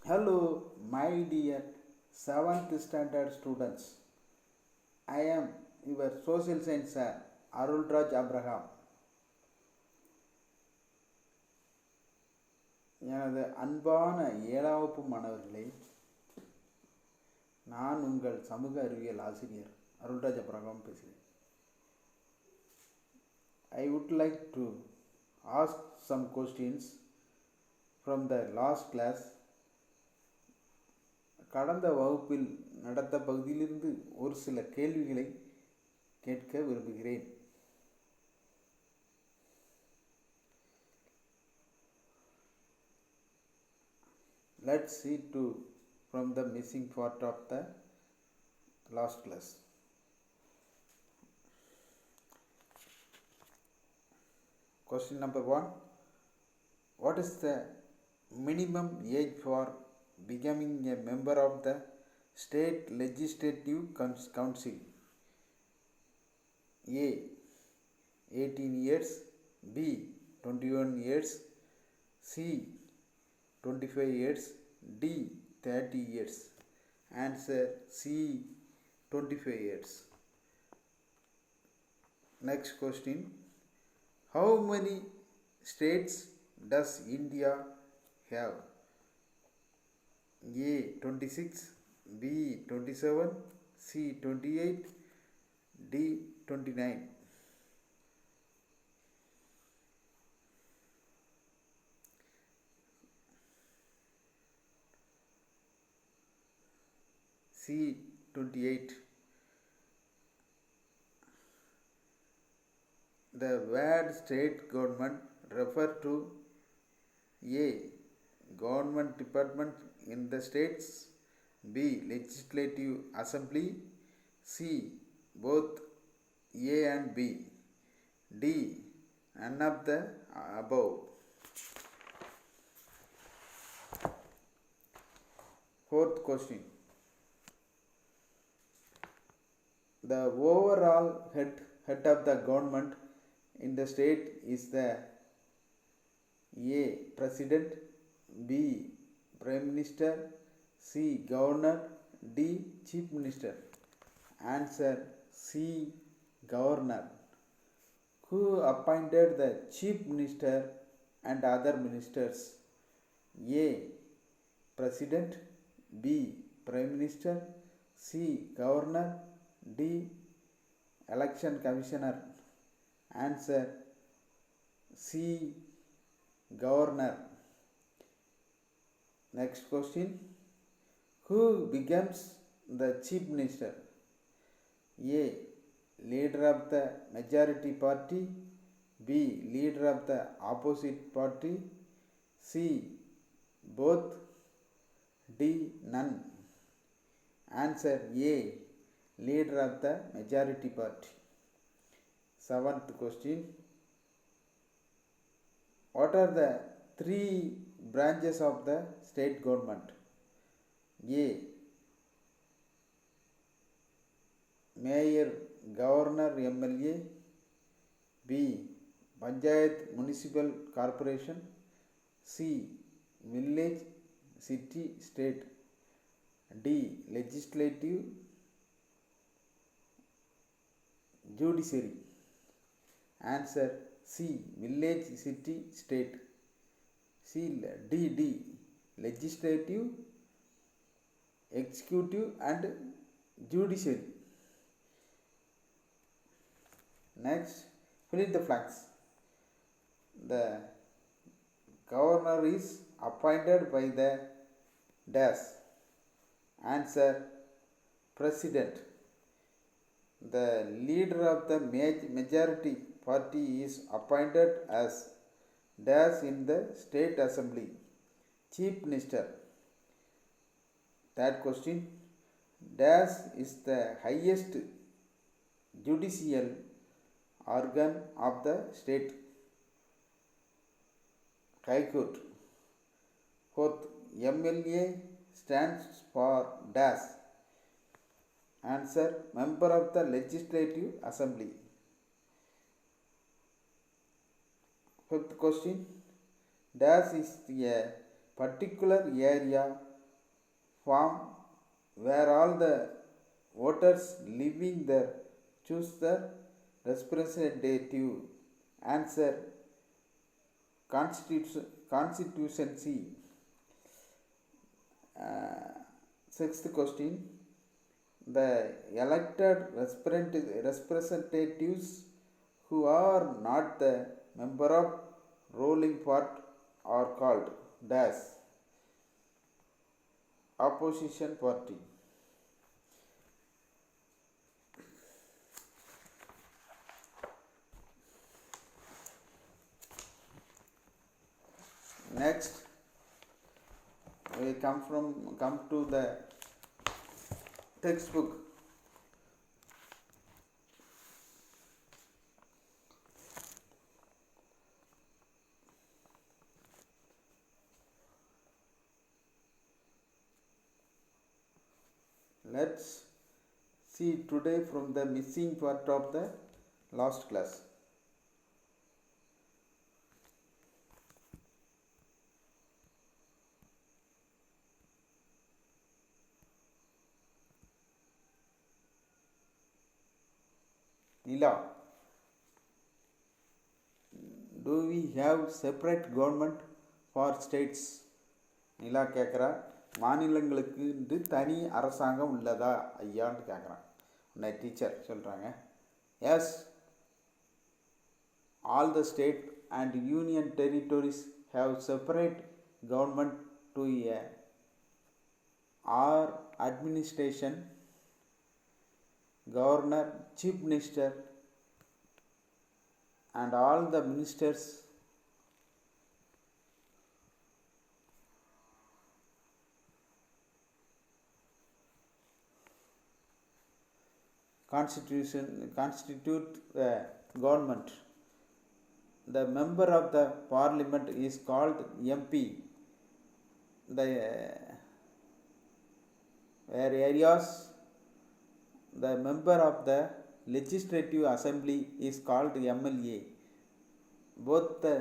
Hello, my dear 7th standard students. I am your social science sir, Arulraj Abraham. எனது அன்பான 7ஆம் வகுப்பு மாணவர்களே, நான் உங்கள் சமூக அறிவியல் ஆசிரியர் அருள்ராஜ் அப்ரஹாம் பேசுகிறேன். I would like to ask some questions from the last class. கடந்த வகுப்பில் நடந்த பகுதியிலிருந்து ஒரு சில கேள்விகளை கேட்க விரும்புகிறேன். Let's see to from the missing part of the last class. Question number 1. What is the minimum age for becoming a member of the state legislative council? A. 18 years, B. 21 years, C. 25 years, D. 30 years. Answer C. 25 years. Next question. How many states does India have? A. 26, B. 27, C. 28, D. 29. C. 28. The word state government refer to A. Government department in the states, B. Legislative assembly, C. Both A and B, D. None of the above. Fourth question. The overall head of the government in the state is the A. President, B. Prime Minister, C. Governor, D. Chief Minister. Answer C. Governor. Who appointed the Chief Minister and other ministers? A. President, B. Prime Minister, C. Governor, D. Election Commissioner. Answer C. Governor. Next question. Who becomes the Chief Minister? A. Leader of the majority party, B. Leader of the opposite party, C. Both, D. None. Answer A. Leader of the majority party. Seventh question. What are the three branches of the state government? A. Mayor, Governor, MLA, B. Panchayat, Municipal Corporation, C. Village, City, State, D. Legislative, Judiciary. Answer C. Village, City, State. C. D. Legislative, Executive and Judiciary. Next, fill in the blanks. The governor is appointed by the dash. Answer President. The leader of the majority party is appointed as dash in the state assembly. Chief Minister. Third question. Dash is the highest judicial organ of the state. High Court. Fourth, MLA stands for dash. Answer member of the legislative assembly. Fifth question. Dash is a particular area form where all the voters living there choose the representative. Answer: constituency. Sixth question: the elected representatives who are not the member of ruling part are called dash opposition party. Next, we come to the textbook. Let's see today from the missing part of the last class. Nila, do we have separate government for states? நிலா கேட்குறா, மாநிலங்களுக்கு தனி அரசாங்கம் உள்ளதா ஐயான்னு கேட்குறான். உன்னை teacher சொல்கிறாங்க, S, all the state and union territories have separate government to a or administration, governor, chief minister, and all the ministers constitute the government. The member of the parliament is called MP. The areas, the member of the legislative assembly is called MLA. Both the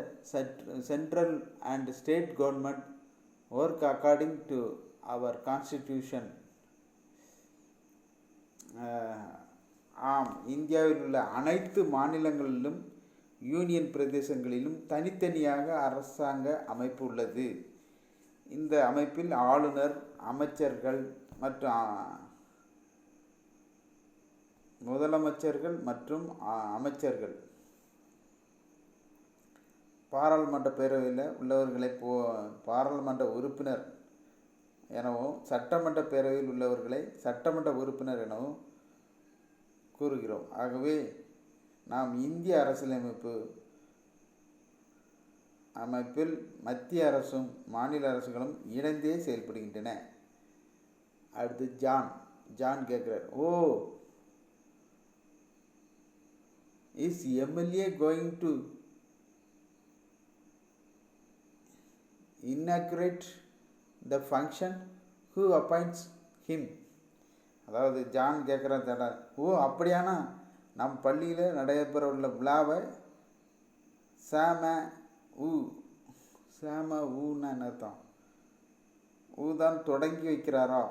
central and state government work according to our constitution. ஆம், இந்தியாவில் உள்ள அனைத்து மாநிலங்களிலும் union பிரதேசங்களிலும் தனித்தனியாக அரசாங்க அமைப்பு உள்ளது. இந்த அமைப்பில் ஆளுநர், அமைச்சர்கள் மற்றும் முதலமைச்சர்கள் மற்றும் அமைச்சர்கள் பாராளுமன்ற பேரவையில் உள்ளவர்களை பாராளுமன்ற உறுப்பினர் எனவும், சட்டமன்ற பேரவையில் உள்ளவர்களை சட்டமன்ற உறுப்பினர் எனவும் கூறுகிறோம். ஆகவே நாம் இந்திய அமைப்பில் மத்திய அரசும் மாநில அரசுகளும் இணைந்தே செயல்படுகின்றன. அடுத்து ஜான் கேட்குறார், oh, is MLA going to inaugurate the function? Who appoints him? அதாவது ஜான் கேட்குற தடா, ஓ அப்படியானா நம் பள்ளியில் நடைபெற உள்ள விழாவை சேம ஊன்னு அர்த்தம், ஊதான் தொடங்கி வைக்கிறாரா?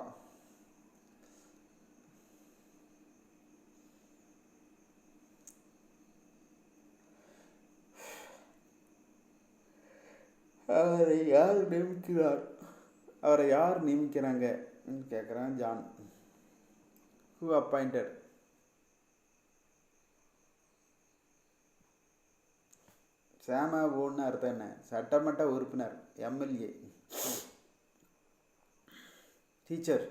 அவரை யார் நியமிக்கிறாங்க கேட்குறான் ஜான். Who appointed? சேமன்னு அர்த்தம் என்ன? சட்டமன்ற உறுப்பினர், MLA. Teacher,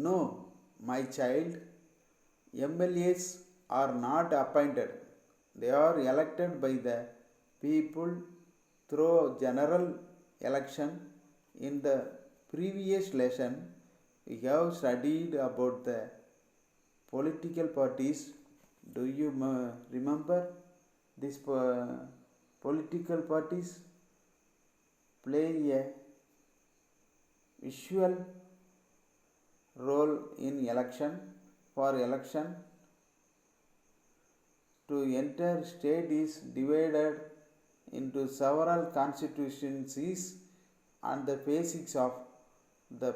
no my child, MLAs are not appointed. They are elected by the people through general election. In the previous lesson, we have studied about the political parties. Do you remember these political parties play a visual role in election? For election to enter, state is divided into several constituencies on the basis of the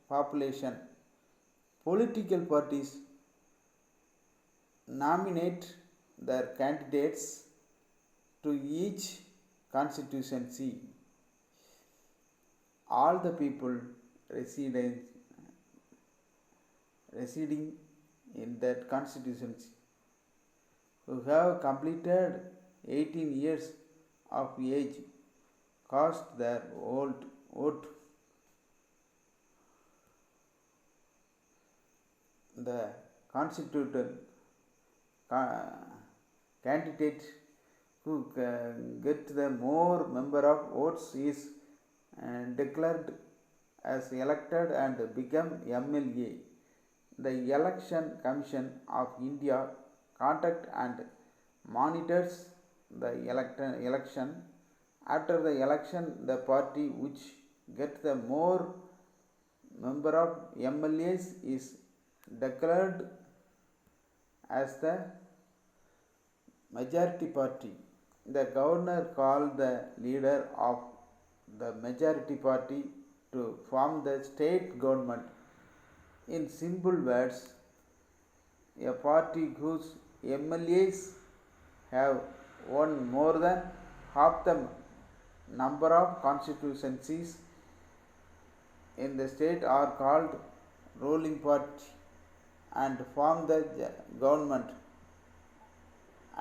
population. Political parties nominate their candidates to each constituency. All the people residing in that constituency who have completed 18 years of age cast their vote. The constituted candidate who get the more number of votes is declared as elected and become MLA. The Election Commission of India conducts and monitors the election. After the election, the party which gets the more number of MLAs is declared as the majority party. The governor calls the leader of the majority party to form the state government. In simple words, a party whose MLAs have won more than half the number of constituencies in the state are called ruling party and form the government,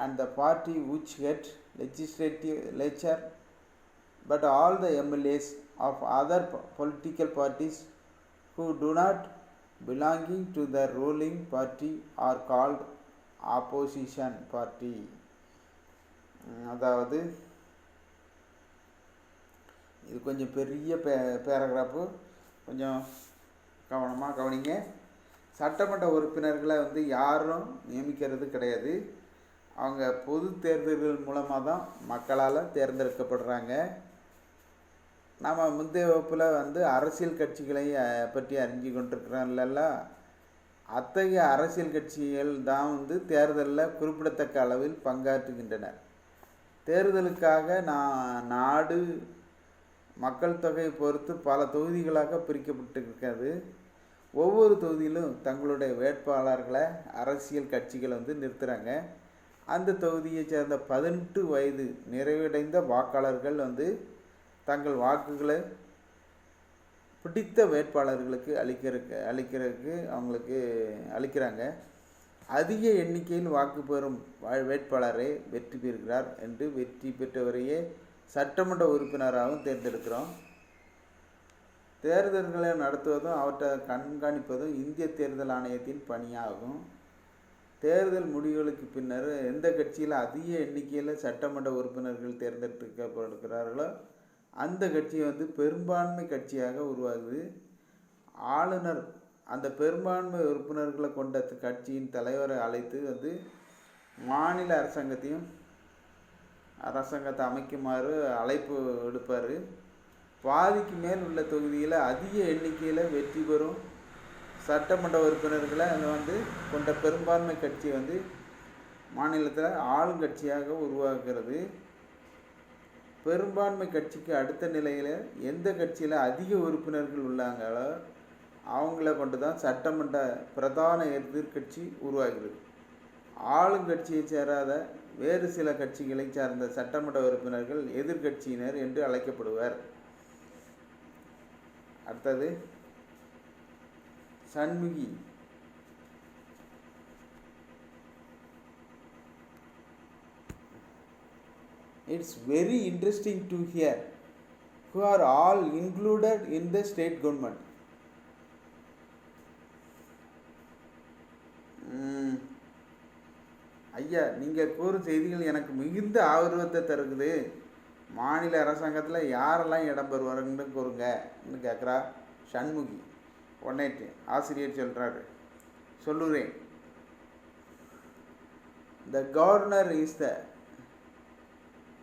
and the party which get legislature but all the MLAs of other political parties who do not belonging to the ruling party are called opposition party. அதாவது இது கொஞ்சம் பெரிய paragraph, கொஞ்சம் கவனமாக கவனிங்க. சட்டமன்ற உறுப்பினர்களை யாரும் நியமிக்கிறது கிடையாது. அவங்க பொது தேர்தல்கள் மூலமாக தான் மக்களால் தேர்ந்தெடுக்கப்படுறாங்க. நம்ம முந்தைய வகுப்பில் அரசியல் கட்சிகளை பற்றி அறிஞ்சு கொண்டிருக்கிறோம்ல, அத்தகைய அரசியல் கட்சிகள் தான் தேர்தலில் குறிப்பிடத்தக்க அளவில் பங்காற்றுகின்றன. தேர்தலுக்காக நாடு மக்கள் தொகையை பொறுத்து பல தொகுதிகளாக பிரிக்கப்பட்டிருக்கிறது. ஒவ்வொரு தொகுதியிலும் தங்களுடைய வேட்பாளர்களை அரசியல் கட்சிகள் நிறுத்துகிறாங்க. அந்த தொகுதியை சேர்ந்த 18 வயது நிறைவடைந்த வாக்காளர்கள் தங்கள் வாக்குகளை பிடித்த வேட்பாளர்களுக்கு அளிக்கிறதுக்கு அவங்களுக்கு அளிக்கிறாங்க. அதிக எண்ணிக்கையில் வாக்கு பெறும் வேட்பாளரை வெற்றி பெறுகிறார் என்று வெற்றி பெற்றவரையே சட்டமன்ற உறுப்பினராகவும் தேர்ந்தெடுக்கிறோம். தேர்தல்களை நடத்துவதும் அவற்றை கண்காணிப்பதும் இந்திய தேர்தல் ஆணையத்தின் பணியாகும். தேர்தல் முடிவுகளுக்கு பின்னர் எந்த கட்சியில் அதிக எண்ணிக்கையில் சட்டமன்ற உறுப்பினர்கள் தேர்ந்தெடுக்கப்படுகிறார்களோ அந்த கட்சி பெரும்பான்மை கட்சியாக உருவாகுது. ஆளுநர் அந்த பெரும்பான்மை உறுப்பினர்களை கொண்ட கட்சியின் தலைவரை அழைத்து மாநில அரசாங்கத்தை அமைக்குமாறு அழைப்பு விடுப்பார். பாதிக்கு மேல் உள்ள தொகுதியில் அதிக எண்ணிக்கையில் வெற்றி பெறும் சட்டமன்ற உறுப்பினர்களை கொண்ட பெரும்பான்மை கட்சி மாநிலத்தில் ஆளுங்கட்சியாக உருவாக்குறது. பெரும்பான்மை கட்சிக்கு அடுத்த நிலையில் எந்த கட்சியில் அதிக உறுப்பினர்கள் உள்ளாங்களோ அவங்கள கொண்டு தான் சட்டமன்ற பிரதான எதிர்கட்சி உருவாகிறது. ஆளுங்கட்சியை சேராத வேறு சில கட்சிகளை சார்ந்த சட்டமன்ற உறுப்பினர்கள் எதிர்கட்சியினர் என்று அழைக்கப்படுவர். அடுத்தது Shanmughi. It's very interesting to hear who are all included in the state government. ஐயா, நீங்கள் கூறும் செய்திகள் எனக்கு மிகுந்த ஆர்வத்தை தருகுது. மாநில அரசாங்கத்தில் யாரெல்லாம் இடம் பெறுவாருன்னு கூறுங்கன்னு கேட்குறா சண்முகி. உடனே ஆசிரியர் சொல்லுறேன். The governor is the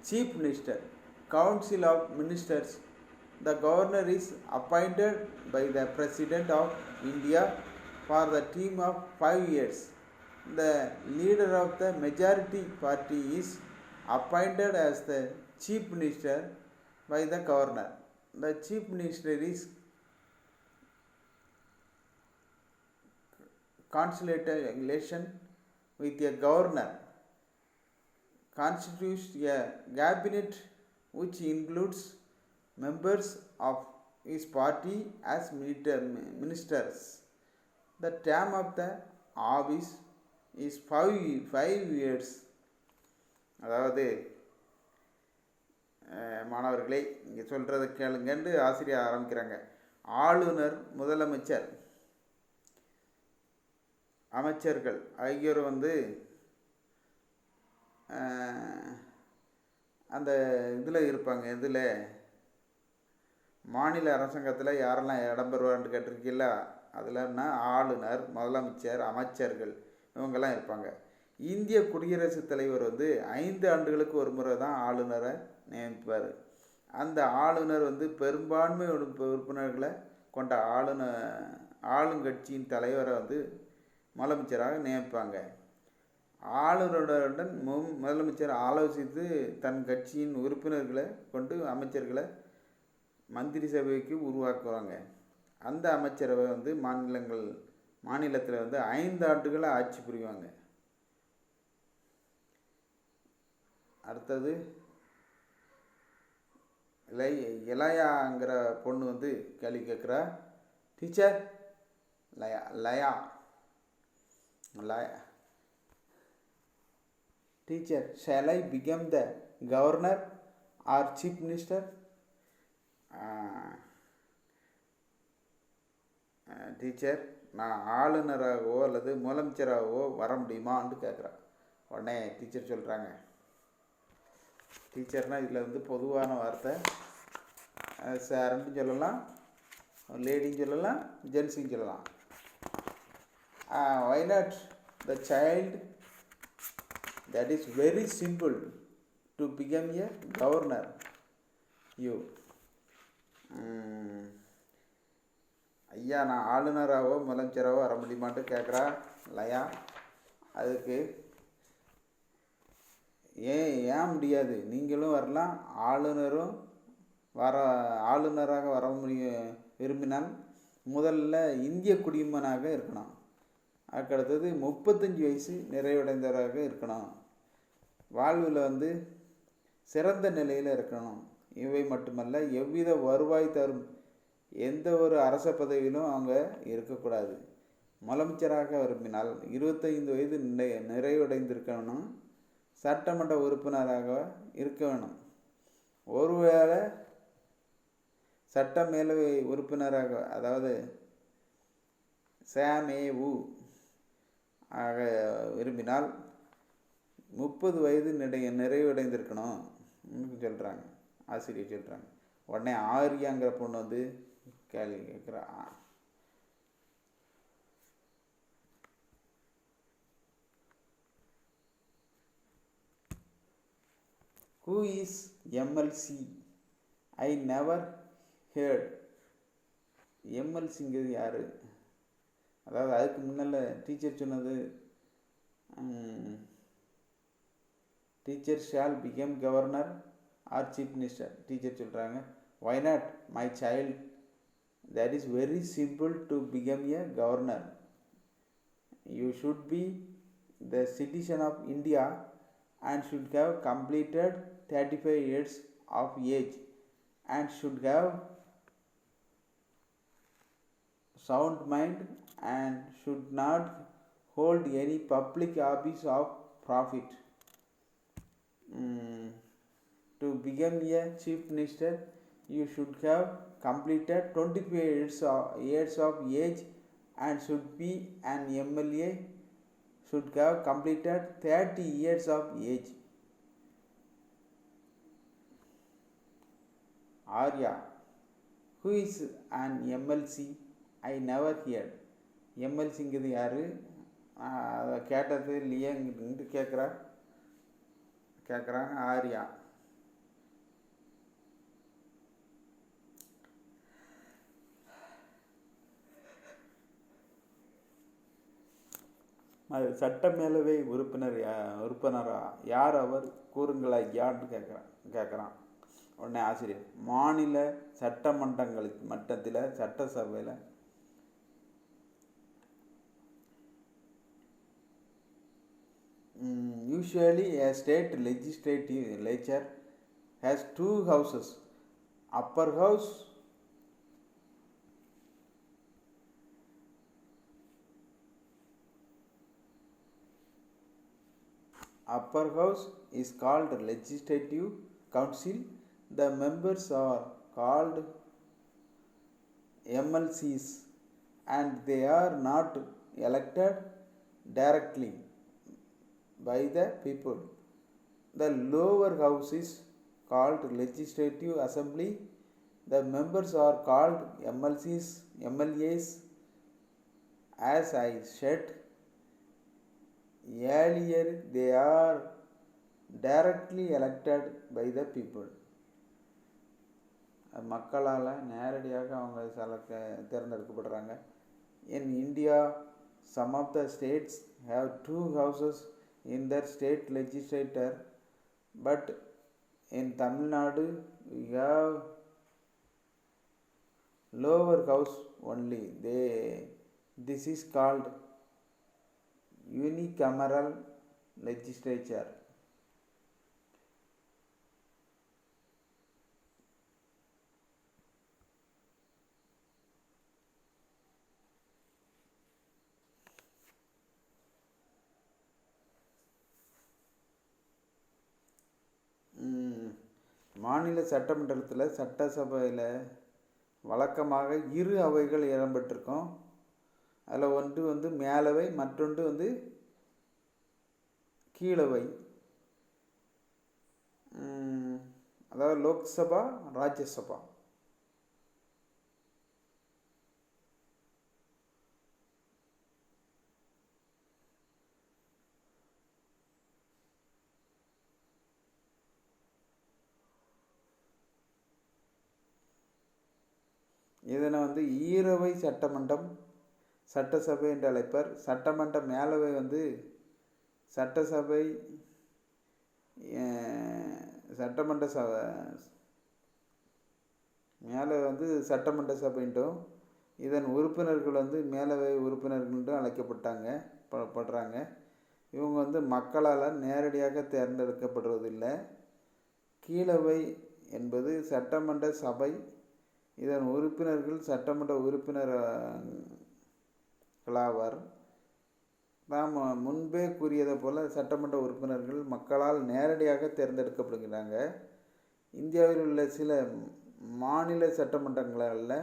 chief minister, council of ministers. The governor is appointed by the president of India for the term of 5 years. The leader of the majority party is appointed as the chief minister by the governor. The chief minister is consultation with a governor, constitutes a cabinet which includes members of his party as ministers. The term of the office is 5 years. அதாவது மாணவர்களே இங்கே சொல்கிறத கேளுங்கன்னு ஆசிரியர் ஆரம்பிக்கிறாங்க. ஆளுநர், முதலமைச்சர், அமைச்சர்கள் ஆகியோர் அந்த இதில் இருப்பாங்க. இதில் மாநில அரசாங்கத்தில் யாரெல்லாம் இடம்பெறுவார்னு கேட்டிருக்கீங்கள, அதில்னா ஆளுநர், முதலமைச்சர், அமைச்சர்கள் இவங்கெல்லாம் இருப்பாங்க. இந்திய குடியரசுத் தலைவர் 5 ஆண்டுகளுக்கு ஒரு முறை தான் ஆளுநரை நியமிப்பார். அந்த ஆளுநர் பெரும்பான்மை உறுப்பினர்களை கொண்ட ஆளுங்கட்சியின் தலைவரை முதலமைச்சராக நியமிப்பாங்க. ஆளுநருடன் முதலமைச்சர் ஆலோசித்து தன் கட்சியின் உறுப்பினர்களை கொண்டு அமைச்சர்களை மந்திரி சபைக்கு உருவாக்குவாங்க. அந்த அமைச்சரவை மாநிலத்தில் 5 ஆண்டுகளை ஆட்சி புரிவாங்க. அடுத்தது இளையாங்கிற பொண்ணு கேள்வி கேட்குறா. Teacher, Laya teacher, shall I become the governor or chief minister? Teacher, நான் ஆளுநராகவோ அல்லது முதலமைச்சராகவோ வர முடியுமான்னு கேட்குறா. உடனே டீச்சர் சொல்கிறாங்க, டீச்சர்னால் இதில் பொதுவான வார்த்தை, சாருன்னு சொல்லலாம், லேடின்னு சொல்லலாம், ஜென்ஸுன்னு சொல்லலாம். Why not the child? That is very simple to become a governor. You ஐயா, நான் ஆளுநராகவோ முதலமைச்சராகவோ வர முடியுமான்ட்டு கேட்குறா லயா. அதுக்கு ஏன் முடியாது, நீங்களும் வரலாம், ஆளுநராக வர விரும்பினால் முதல்ல இந்திய குடிமகனாக இருக்கணும். அதுக்கடுத்தது 35 வயசு நிறைவடைந்தவராக இருக்கணும். வாழ்வில் சிறந்த நிலையில் இருக்கணும். இவை மட்டுமல்ல, எவ்வித வருவாய் தரும் எந்த ஒரு அரச பதவியிலும் அவங்க இருக்கக்கூடாது. முதலமைச்சராக விரும்பினால் 25 வயது நிறைவடைந்திருக்கணும். சட்டமன்ற உறுப்பினராக இருக்க வேணும். ஒருவேளை சட்ட மேலவை உறுப்பினராக, அதாவது சாமேவு ஆக விரும்பினால் 30 வயது நிறைவடைந்திருக்கணும் சொல்கிறாங்க, ஆசிரியர் சொல்கிறாங்க. உடனே ஆரியாங்கிற பொண்ணு கேள்வி கேட்குறா. Who is MLC? I never heard. MLCங்கிறது யார்? அதாவது அதுக்கு முன்னால் டீச்சர் சொன்னது, teacher shall become governor or chief minister. Teacher சொல்கிறாங்க, why not my child? That is very simple to become a governor. You should be the citizen of India and should have completed 35 years of age and should have sound mind and should not hold any public office of profit. To become a chief minister, you should have completed 25 years of age and should be an MLA, should have completed 30 years of age. Arya, who is an MLC? I never heard. MLCங்கிறது யார்? அதை கேட்டது இல்லையேங்கிட்டு கேட்குறாங்க ஆர்யா. அது சட்ட மேலவை உறுப்பினரா யார் அவர் கூறுங்களா யான்னு கேட்குறான். உடனே ஆசிரியர், மாநில சட்டமன்றங்கள் மட்டத்தில் சட்டசபையில் Usually, a state legislature has two houses. Upper house Upper house is called Legislative Council. The members are called MLCs and they are not elected directly by the people. The lower house is called Legislative Assembly. The members are called MLAs. As I said earlier, they are directly elected by the people. மக்களால் நேரடியாக அவங்க தேர்ந்தெடுக்கப்படுறாங்க. In India, some of the states have two houses in their state legislature, but in Tamil Nadu we have lower house only. This is called unicameral legislature. மாநில சட்டமன்றத்தில் சட்டசபையில் வழக்கமாக இரு அவைகள் இடம்பெற்றிருக்கும். அதில் ஒன்று மேலவை, மற்றொன்று கீழவை. அதாவது லோக்சபா, ராஜ்யசபா. இதனை ஈரவை சட்டமன்றம், சட்டசபை என்று அழைப்பர். சட்டமன்ற மேலவை சட்டசபை, சட்டமன்ற மேலவை சட்டமன்ற சபைன்ட்டும், இதன் உறுப்பினர்கள் மேலவை உறுப்பினர்கள்ன்றும் அழைக்கப்படுறாங்க. இவங்க மக்களால் நேரடியாக தேர்ந்தெடுக்கப்படுவதில்லை. கீழவை என்பது சட்டமன்ற சபை. இதன் உறுப்பினர்கள் சட்டமன்ற உறுப்பினர்களாவர். நாம் முன்பே கூறியதை போல் சட்டமன்ற உறுப்பினர்கள் மக்களால் நேரடியாக தேர்ந்தெடுக்கப்படுகிறாங்க. இந்தியாவில் உள்ள சில மாநில சட்டமன்றங்களில்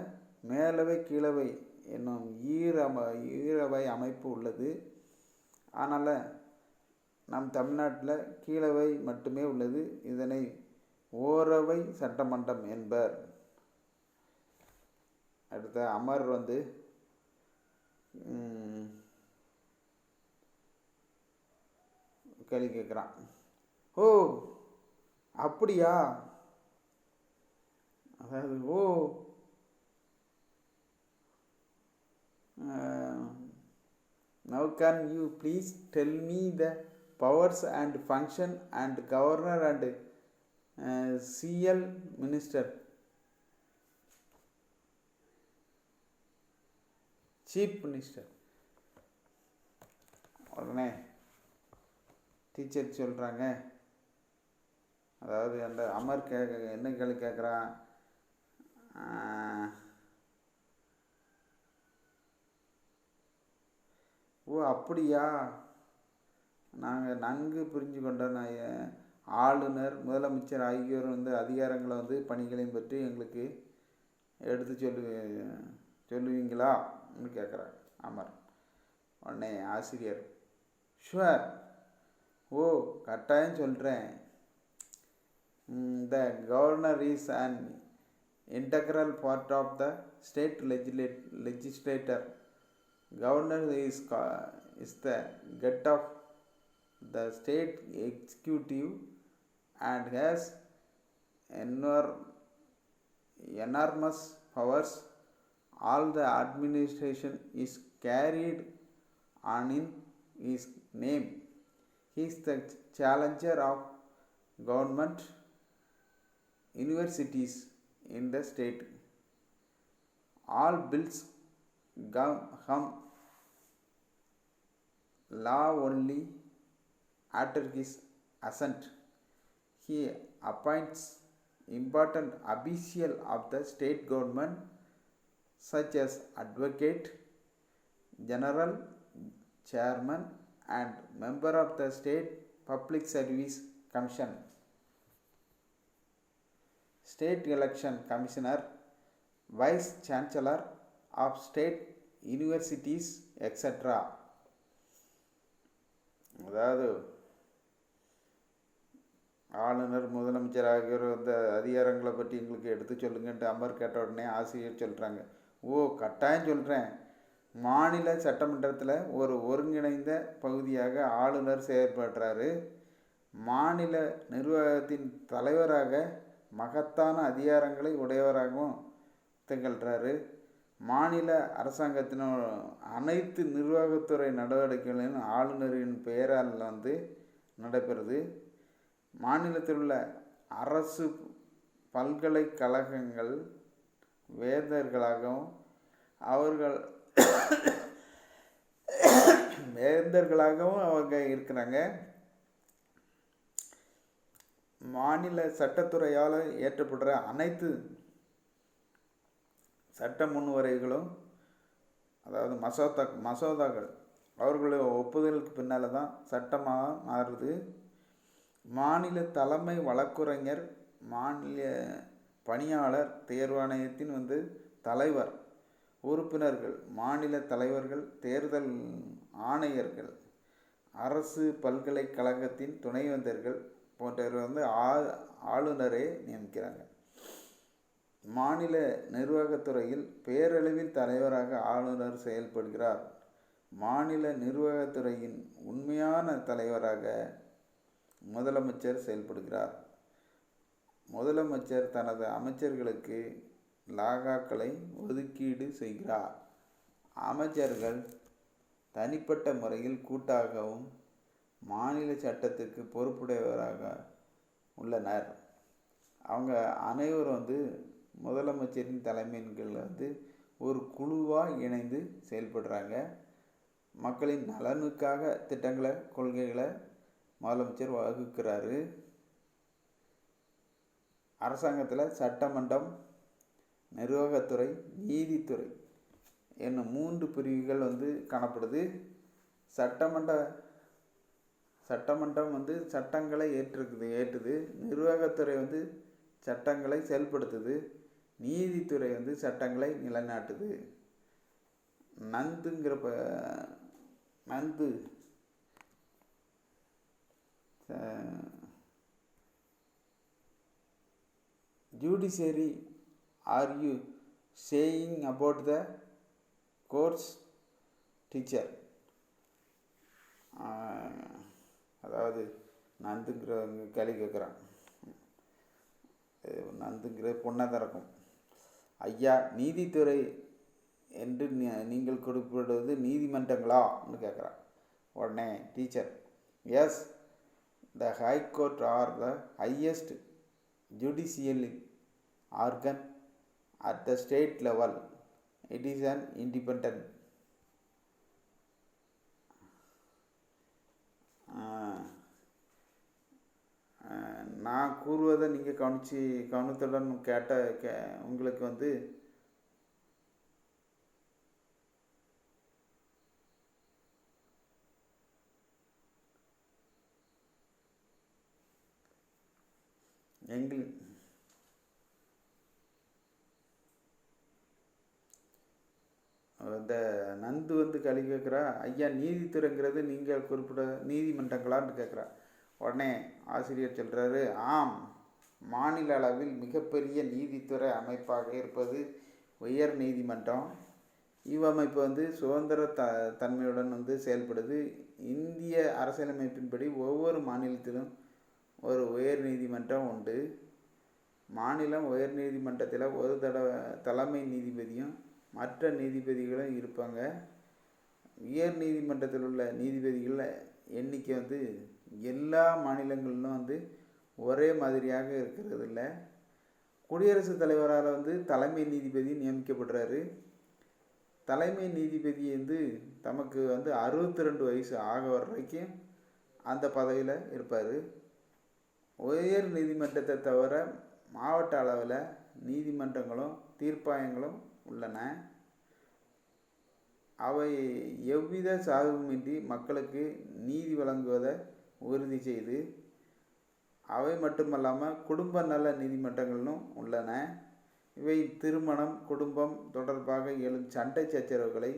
மேலவை, கீழவை என்னும் ஈரவை அமைப்பு உள்ளது. ஆனால் நம் தமிழ்நாட்டில் கீழவை மட்டுமே உள்ளது. இதனை ஓரவை சட்டமன்றம் என்பர். அடுத்த அமர் கேள்வி கேட்குறான். ஓ அப்படியா, அதாவது now can you please tell me the powers and function and governor and CL minister, chief minister. உடனே டீச்சர் சொல்கிறாங்க, அதாவது அந்த அமர் என்ன கேள்வி கேட்குறான், ஓ அப்படியா, நாங்கள் நன்கு புரிஞ்சு கொண்டோம். ஆளுநர், முதலமைச்சர் ஆகியோர் அதிகாரங்களை பணிகளையும் பற்றி எங்களுக்கு எடுத்து சொல்லுவீங்களா கேட்குறாங்க அமர். உடனே ஆசிரியர், ஷுவர், ஓ கட்டாயம் சொல்கிறேன். The governor is an integral part of the state legislature. Governor is the head of the state executive and has enormous powers. All the administration is carried on in his name. He is the challenger of government, universities in the state. All bills come law only After his assent, he appoints important officials of the state government such as advocate general, chairman, and member of the state public service commission, state election commissioner, vice chancellor of state universities, etc. அதாவது ஆளுநர் முதலமைச்சர் ஆகியோர் அந்த அதிகாரங்களை பற்றி எங்களுக்கு எடுத்து சொல்லுங்கன்ட்டு அமர் கேட்ட உடனே ஆசிரியர் சொல்கிறாங்க, கட்டாயம் சொல்கிறேன். மாநில சட்டமன்றத்தில் ஒரு ஒருங்கிணைந்த பகுதியாக ஆளுநர் செயற்படுறாரு. மாநில நிர்வாகத்தின் தலைவராக மகத்தான அதிகாரங்களை உடையவராகவும் திகழ்கிறாரு. மாநில அரசாங்கத்தின் அனைத்து நிர்வாகத்துறை நடவடிக்கைகளின் ஆளுநரின் பெயரால் நடைபெறுது. மாநிலத்தில் உள்ள அரசு பல்கலைக்கழகங்கள் வேந்தர்களாகவும் அவங்க இருக்கிறாங்க. மாநில சட்டத்துறையால் இயற்றப்படுற அனைத்து சட்ட முன்வரைவுகளும், அதாவது மசோதாக்கள் அவர்களுடைய ஒப்புதலுக்கு பின்னால் தான் சட்டமாக மாறுது. மாநில தலைமை வழக்குரைஞர் மாநில பணியாளர் தேர்வாணையத்தின் தலைவர், உறுப்பினர்கள், மாநில தலைவர்கள், தேர்தல் ஆணையர்கள், அரசு பல்கலைக்கழகத்தின் துணைவேந்தர்கள் போன்றவர் ஆளுநரே நியமிக்கிறாங்க. மாநில நிர்வாகத்துறையில் பேரளவில் தலைவராக ஆளுநர் செயல்படுகிறார். மாநில நிர்வாகத்துறையின் உண்மையான தலைவராக முதலமைச்சர் செயல்படுகிறார். முதலமைச்சர் தனது அமைச்சர்களுக்கு லாகாக்களை ஒதுக்கீடு செய்கிறார். அமைச்சர்கள் தனிப்பட்ட முறையில் கூட்டாகவும் மாநில சட்டத்திற்கு பொறுப்புடையவராக உள்ளனர். அவங்க அனைவரும் முதலமைச்சரின் தலைமையின் கீழ் ஒரு குழுவாக இணைந்து செயல்படுறாங்க. மக்களின் நலனுக்காக திட்டங்களை, கொள்கைகளை முதலமைச்சர் வகுக்கிறாரு. அரசாங்கத்தில் சட்டமன்றம், நிர்வாகத்துறை, நீதித்துறை என்னும் 3 பிரிவுகள் காணப்படுது. சட்டமன்றம் சட்டங்களை ஏற்றுது. நிர்வாகத்துறை சட்டங்களை செயல்படுத்துது. நீதித்துறை சட்டங்களை நிலைநாட்டுது. Judiciary, are you saying about the courts teacher? அதாவது நந்துங்கிறவங்க கேள்வி கேட்குறான். நந்துங்கிற பொண்ணை திறக்கும். ஐயா, நீதித்துறை என்று நீங்கள் குறிப்பிடுவது நீதிமன்றங்களான்னு கேட்குறான். உடனே teacher, yes, the high court are the highest judicial organ at the state level. It is an independent. நான் கூறுவதை நீங்கள் கவனத்துடன் உங்களுக்கு இந்த நந்து கேள்வி கேட்குறா. ஐயா, நீதித்துறைங்கிறது நீங்கள் குறிப்பிட நீதிமன்றங்களான்னு கேட்குறா. உடனே ஆசிரியர் சொல்கிறாரு, ஆம், மாநில அளவில் மிகப்பெரிய நீதித்துறை அமைப்பாக இருப்பது உயர் நீதிமன்றம். இவ்வமைப்பு சுதந்திர தன்மையுடன் செயல்படுது. இந்திய அரசியலமைப்பின்படி ஒவ்வொரு மாநிலத்திலும் ஒரு உயர் நீதிமன்றம் உண்டு. மாநிலம் உயர் நீதிமன்றத்தில் ஒரு தலைமை நீதிபதியும் மற்ற நீதிபதிகளும் இருப்பாங்க. உயர் நீதிமன்றத்தில் உள்ள நீதிபதிகள் எண்ணிக்கை எல்லா மாநிலங்களிலும் ஒரே மாதிரியாக இருக்கிறது இல்லை. குடியரசுத் தலைவரால் தலைமை நீதிபதி நியமிக்கப்படுறாரு. தலைமை நீதிபதி தமக்கு 62 வயசு ஆக வரைக்கும் அந்த பதவியில் இருப்பார். உயர் நீதிமன்றத்தை தவிர மாவட்ட அளவில் நீதிமன்றங்களும் தீர்ப்பாயங்களும் உள்ளன. அவை எவ்வித சார்புமின்றி மக்களுக்கு நீதி வழங்குவதை உறுதி செய்து, அவை மட்டுமல்லாமல் குடும்ப நல நீதிமன்றங்களும் உள்ளன. இவை திருமணம், குடும்பம் தொடர்பாக எழும் சண்டை சச்சரவுகளை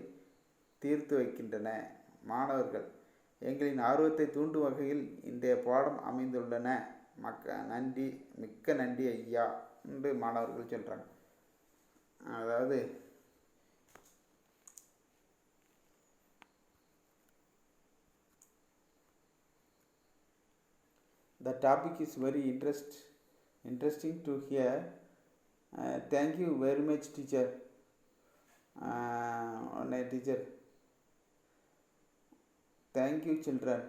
தீர்த்து வைக்கின்றன. மாணவர்கள், எங்களின் ஆர்வத்தை தூண்டும் வகையில் இன்றைய பாடம் அமைந்துள்ளன. மிக்க நன்றி ஐயா என்று மாணவர்கள் சொல்கிறாங்க. அதாவது the topic is very interesting to hear. Thank you very much, teacher. Teacher, thank you, children.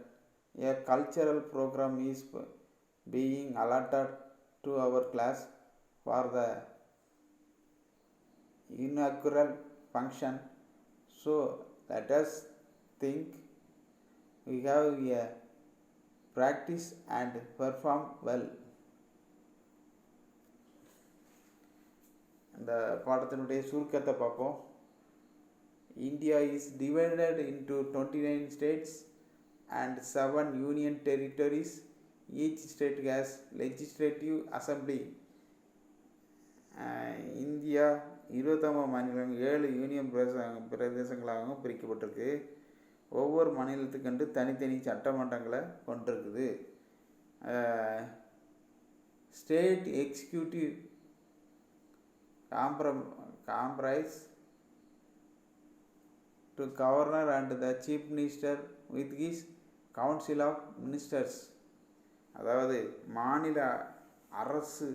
A cultural program is being allotted to our class for the inaugural function. So let us think. We have a practice and perform well. இந்த பாடத்தினுடைய சுருக்கத்தை பார்ப்போம். India is divided into 29 states and 7 union territories. Each state has legislative assembly. India 29 மாநிலம் 7 union பிரதேசங்களாகவும் பிரிக்கப்பட்டிருக்கு. ஒவ்வொரு மாநிலத்துக்கண்டு தனித்தனி சட்டமன்றங்களை கொண்டிருக்குது. State executive comprise to governor and the chief minister with his council of ministers. அதாவது மாநில அரசு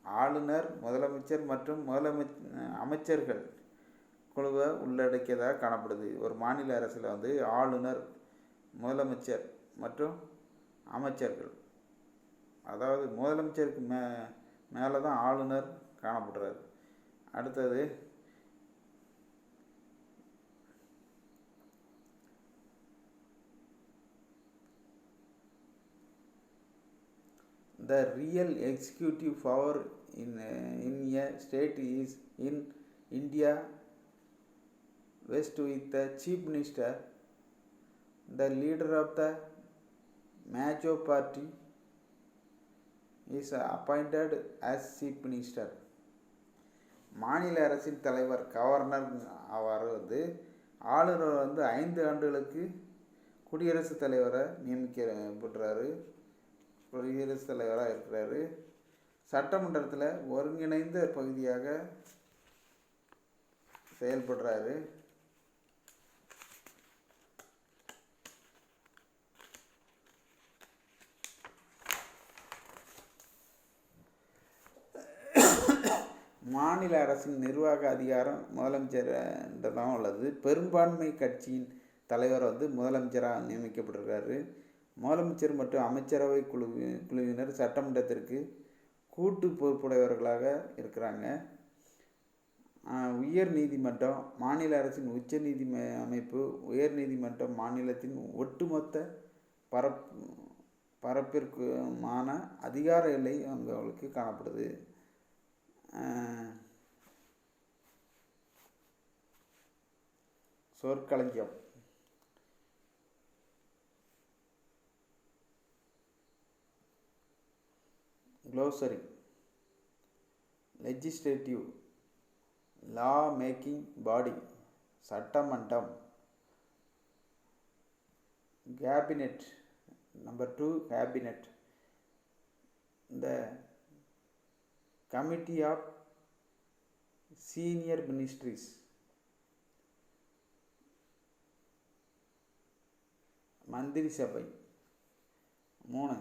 ஆளுநர், முதலமைச்சர் மற்றும் அமைச்சர்கள் குழுவை உள்ளடக்கியதாக காணப்படுது. ஒரு மாநில அரசில் வந்து ஆளுநர், முதலமைச்சர் மற்றும் அமைச்சர்கள், அதாவது முதலமைச்சருக்கு மேலே தான் ஆளுநர் காணப்படுறாரு. அடுத்தது the real executive power in a state is in India west with the chief minister. The leader of the major party is appointed as chief minister. மாநில அரசின் தலைவர் கவர்னர் அவர் வந்து ஆளுநர் வந்து 5 ஆண்டுகளுக்கு குடியரசுத் தலைவரை நியமிக்கப்படுறாரு. குடியரசுத் தலைவராக இருக்கிறாரு. சட்டமன்றத்தில் ஒருங்கிணைந்த பகுதியாக செயல்படுறாரு. மாநில அரசின் நிர்வாக அதிகாரம் முதலமைச்சர்கிட்ட தான் உள்ளது. பெரும்பான்மை கட்சியின் தலைவர் வந்து முதலமைச்சராக நியமிக்கப்பட்டிருக்காரு. முதலமைச்சர் மற்றும் அமைச்சரவை குழுவினர் சட்டமன்றத்திற்கு கூட்டு பொறுப்புடையவர்களாக இருக்கிறாங்க. உயர் நீதிமன்றம் மாநில அரசின் உச்ச நீதி அமைப்பு. உயர் நீதிமன்றம் மாநிலத்தின் ஒட்டுமொத்த பரப்பிற்குமான அதிகார எல்லை அவங்களுக்கு காணப்படுது. சொற்களஞ்சியம். glossary. Legislative, law making body, சட்டமன்றம். cabinet, number 2, cabinet, the committee of senior ministries. மந்திரி சபை. 3,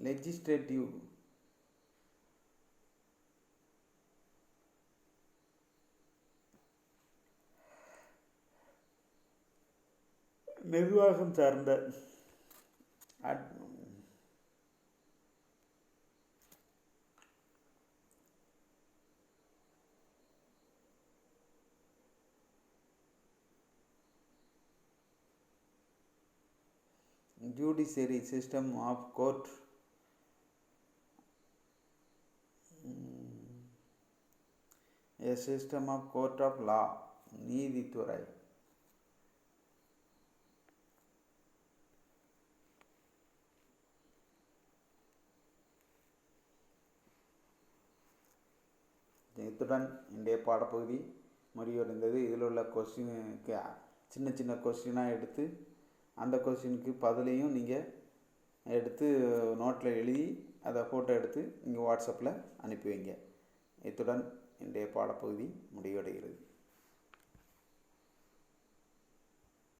legislative, நிர்வாகம் சார்ந்த. judiciary system of court, a system of court of law, நீதித்துறை. இத்துடன் இன்றைய பாடப்பகுதி முடிவடைந்தது. இதில் உள்ள கொஸ்டினுக்கு சின்ன சின்ன கொஸ்டினாக எடுத்து அந்த கொஸ்டினுக்கு பதிலையும் நீங்கள் எடுத்து நோட்டில் எழுதி அதை ஃபோட்டோ எடுத்து நீங்கள் வாட்ஸ்அப்பில் அனுப்பி வைங்க. இத்துடன் இன்றைய பாடப்பகுதி முடிவடைகிறது.